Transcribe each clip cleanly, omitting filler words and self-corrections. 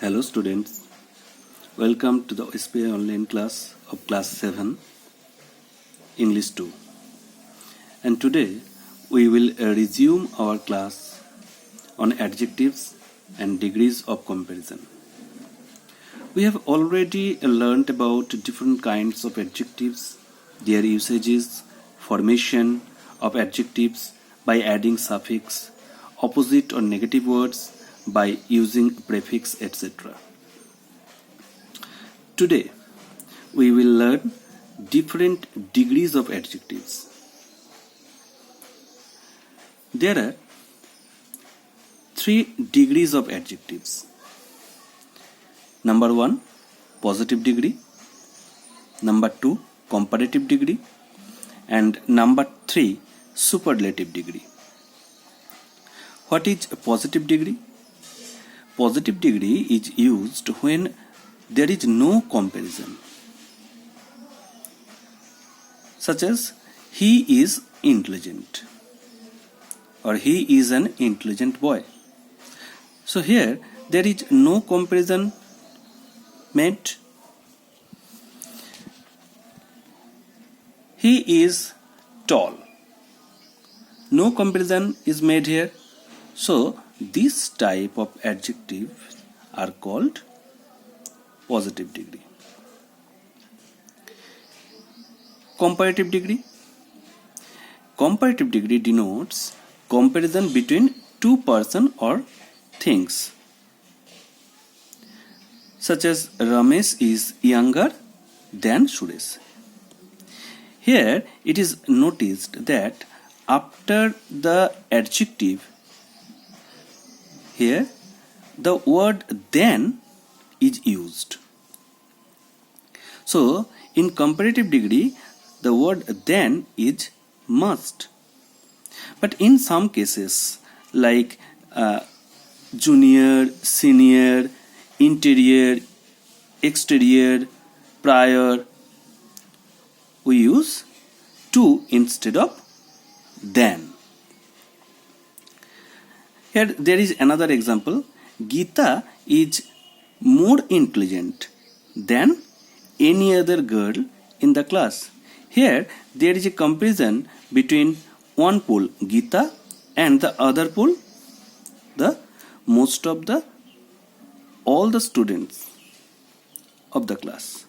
Hello students, welcome to the SPI online class of class 7, English 2. And today we will resume our class on adjectives and degrees of comparison. We have already learned about different kinds of adjectives, their usages, formation of adjectives by adding suffix, opposite or negative words, by using prefix, etc. Today, we will learn different degrees of adjectives. There are 3 degrees of adjectives. Number 1, positive degree. Number 2, comparative degree. And number 3, superlative degree. What is a positive degree? Positive degree is used when there is no comparison, such as he is intelligent or he is an intelligent boy. So here there is no comparison made. He is tall. No comparison is made here. So this type of adjectives are called positive degree. Comparative degree. Comparative degree denotes comparison between two persons or things, such as Ramesh is younger than Suresh. Here it is noticed that after the adjective, here the word then is used. So in comparative degree the word then is must. But in some cases like junior, senior, interior, exterior, prior, we use to instead of then. Here there is another example. Geeta is more intelligent than any other girl in the class. Here there is a comparison between one pool, Geeta, and the other pool, the most of the all the students of the class.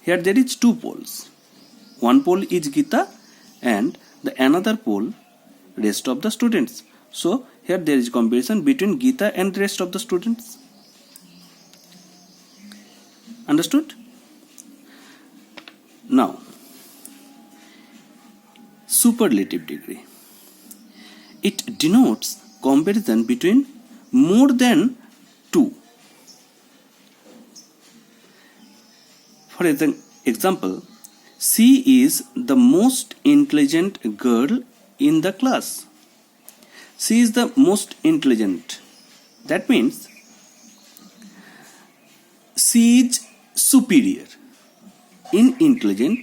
Here there is 2 poles. One pole is Geeta and the another pole rest of the students. So here there is comparison between Geeta and the rest of the students. Understood? Now, superlative degree. It denotes comparison between more than 2. For example, she is the most intelligent girl in the class. She is the most intelligent. That means she is superior in intelligence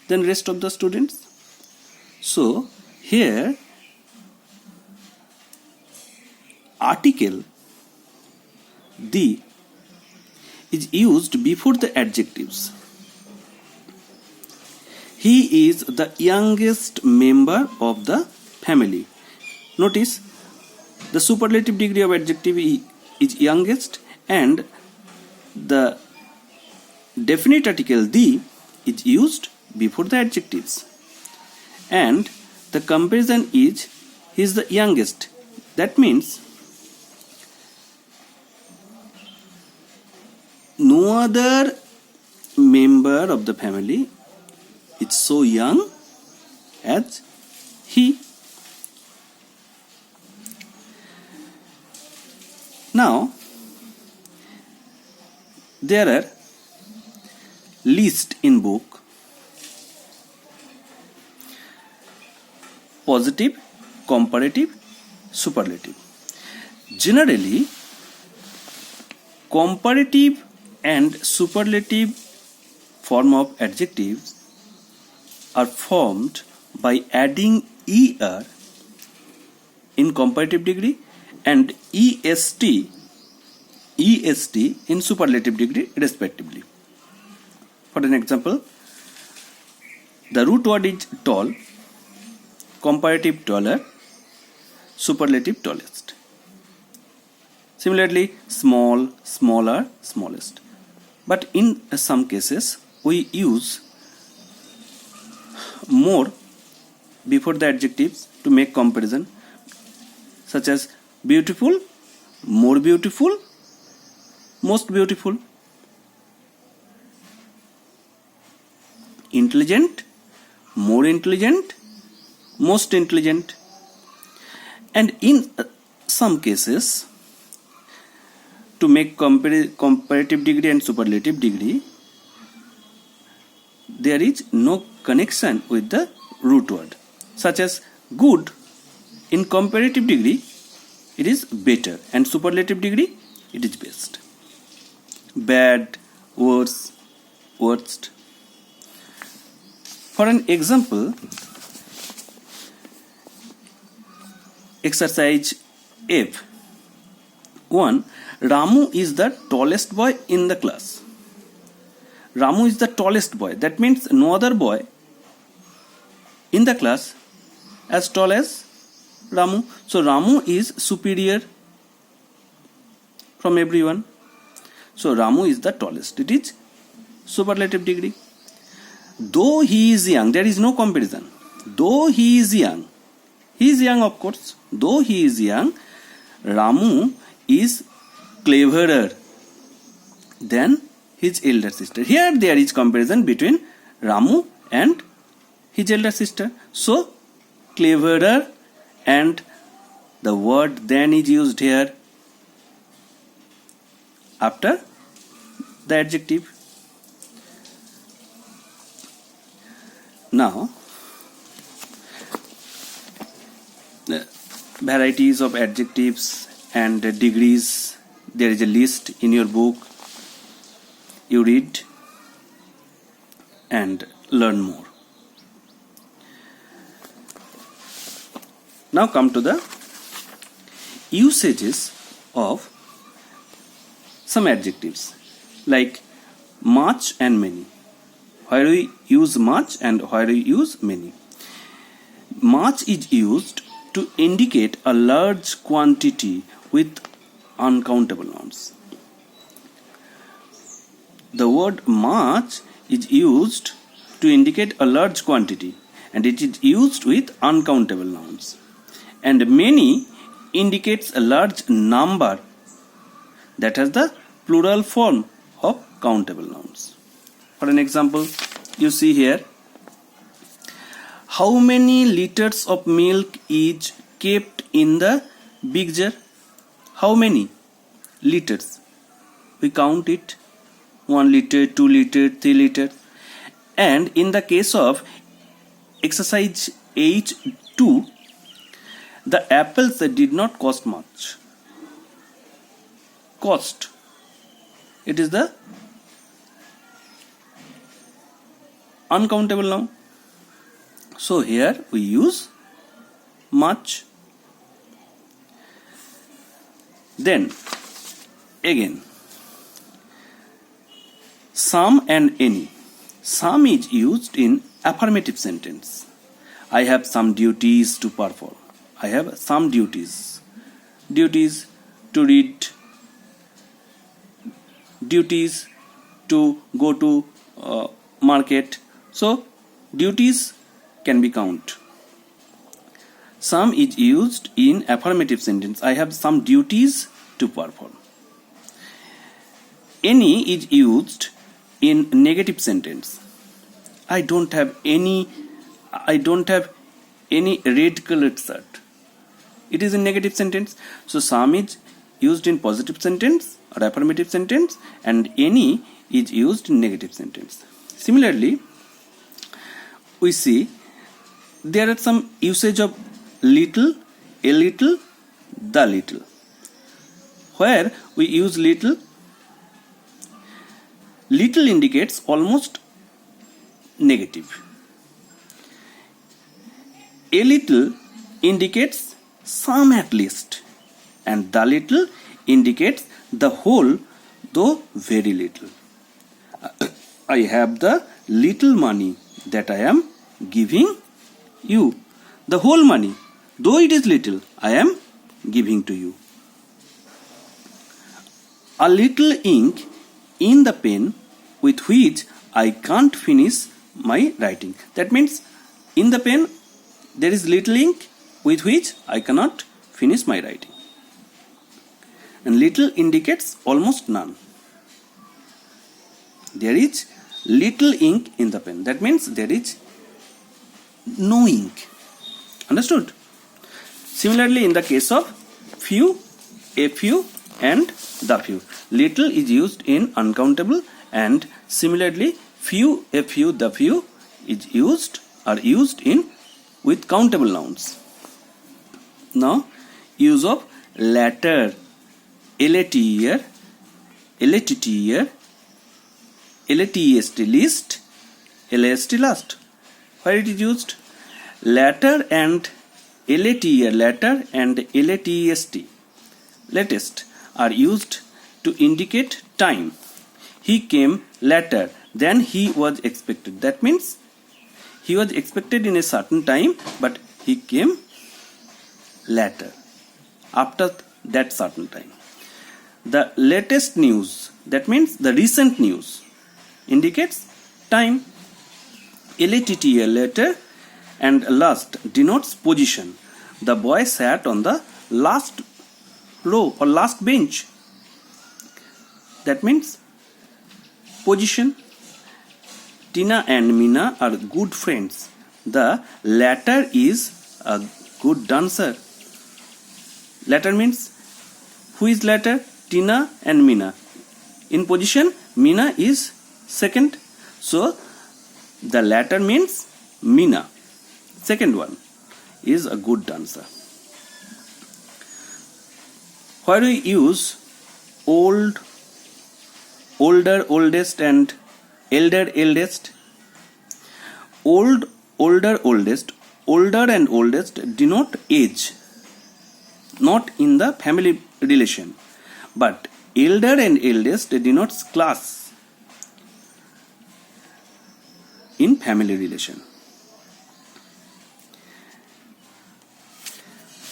than rest of the students. So here article the is used before the adjectives. He is the youngest member of the family. Notice the superlative degree of adjective is youngest and the definite article the is used before the adjectives. And the comparison is he is the youngest. That means no other member of the family is so young as he. Now, there are lists in book: positive, comparative, superlative. Generally, comparative and superlative form of adjectives are formed by adding er in comparative degree and est est in superlative degree respectively. For an example, the root word is tall, comparative taller, superlative tallest. Similarly, small, smaller, smallest. But in some cases, we use more before the adjectives to make comparison, such as beautiful, more beautiful, most beautiful, intelligent, more intelligent, most intelligent. And in some cases, to make comparative degree and superlative degree, there is no connection with the root word, such as good in comparative degree it is better, and superlative degree it is best. Bad, worse, worst. For an example, exercise F. 1. Ramu is the tallest boy in the class. Ramu is the tallest boy. That means no other boy in the class as tall as Ramu. So Ramu is superior from everyone. So Ramu is the tallest. It is superlative degree. Though he is young, there is no comparison. Though he is young of course. Though he is young, Ramu is cleverer than his elder sister. Here there is comparison between Ramu and his elder sister. So cleverer, and the word then is used here after the adjective. Now, the varieties of adjectives and degrees, there is a list in your book. You read and learn more. Now come to the usages of some adjectives like much and many. Where we use much and where we use many. Much is used to indicate a large quantity with uncountable nouns. The word much is used to indicate a large quantity, and it is used with uncountable nouns. And many indicates a large number that has the plural form of countable nouns. For an example, you see here, how many liters of milk is kept in the big jar? How many liters? We count it. 1 liter, 2 liter, 3 liter. And in the case of exercise H2, the apples did not cost much. Cost. It is the uncountable noun. So here we use much. Then again, some and any. Some is used in affirmative sentence. I have some duties to perform. I have some duties. Duties to read. Duties to go to market. So duties can be counted. Some is used in affirmative sentence. I have some duties to perform. Any is used in negative sentence. I don't have any red colored shirt. It is in negative sentence. So some is used in positive sentence or affirmative sentence, and any is used in negative sentence. Similarly, we see there are some usage of little, a little, the little. Where we use little, little indicates almost negative. A little indicates some at least, and the little indicates the whole, though very little. I have the little money that I am giving you. The whole money, though it is little, I am giving to you. A little ink in the pen with which I can't finish my writing. That means in the pen there is little ink with which I cannot finish my writing. And little indicates almost none. There is little ink in the pen. That means there is no ink. Understood? Similarly, in the case of few, a few and the few. Little is used in uncountable, and similarly few, a few, the few are used in with countable nouns. Now, use of latter, later, later, latest, least, last, last. Where it is used? Latter and later, latter and latest, latest are used to indicate time. He came later than he was expected. That means he was expected in a certain time, but he came later, after that certain time. The latest news, that means the recent news, indicates time. Later, later and last denotes position. The boy sat on the last row or last bench. That means position. Tina and Meena are good friends. The latter is a good dancer. Latter means who is latter? Tina and Meena. In position, Meena is second. So the latter means Meena. Second one is a good dancer. Where we use old, older, oldest and elder, eldest. Old, older, oldest. Older and oldest denote age, not in the family relation. But elder and eldest denotes class in family relation.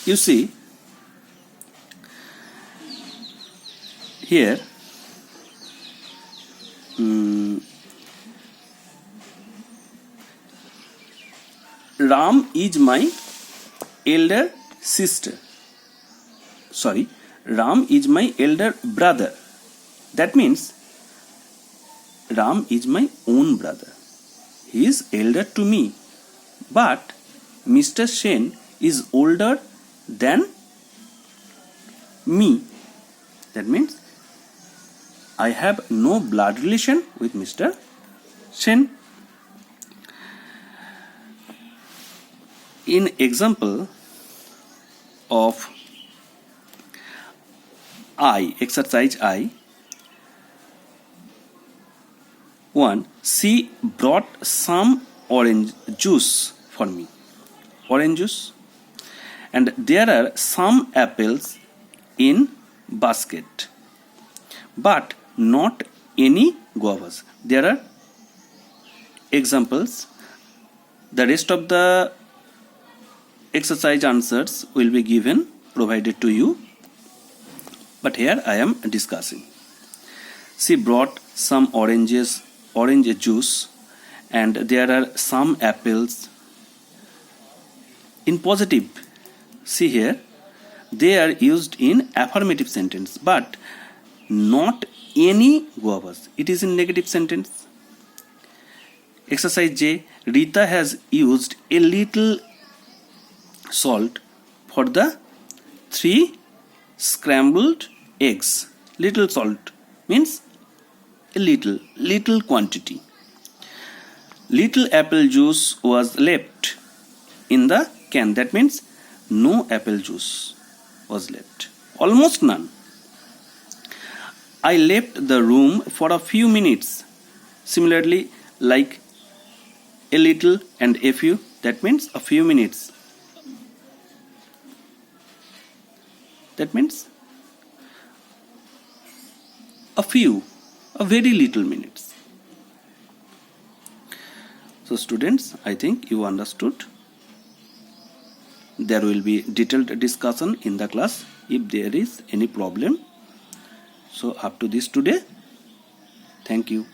You see, here Ram is my elder sister. Sorry, Ram is my elder brother. That means Ram is my own brother. He is elder to me. But Mr. Sen is older than me. That means I have no blood relation with Mr. Sen. In example of I, exercise I, 1. She brought some orange juice for me. Orange juice. And there are some apples in basket, but not any guavas. There are examples. The rest of the exercise answers will be given, provided to you. But here I am discussing. She brought some orange juice, and there are some apples. In positive, see here, they are used in affirmative sentence, but not any guavas. It is in negative sentence. Exercise J, Rita has used a little salt for the 3 scrambled eggs. Little salt means a little quantity. Little apple juice was left in the can. That means no apple juice was left. Almost none. I left the room for a few minutes. Similarly, like a little and a few, that means a few minutes. That means a very little minutes. So students, I think you understood. There will be detailed discussion in the class if there is any problem. So up to this today. Thank you.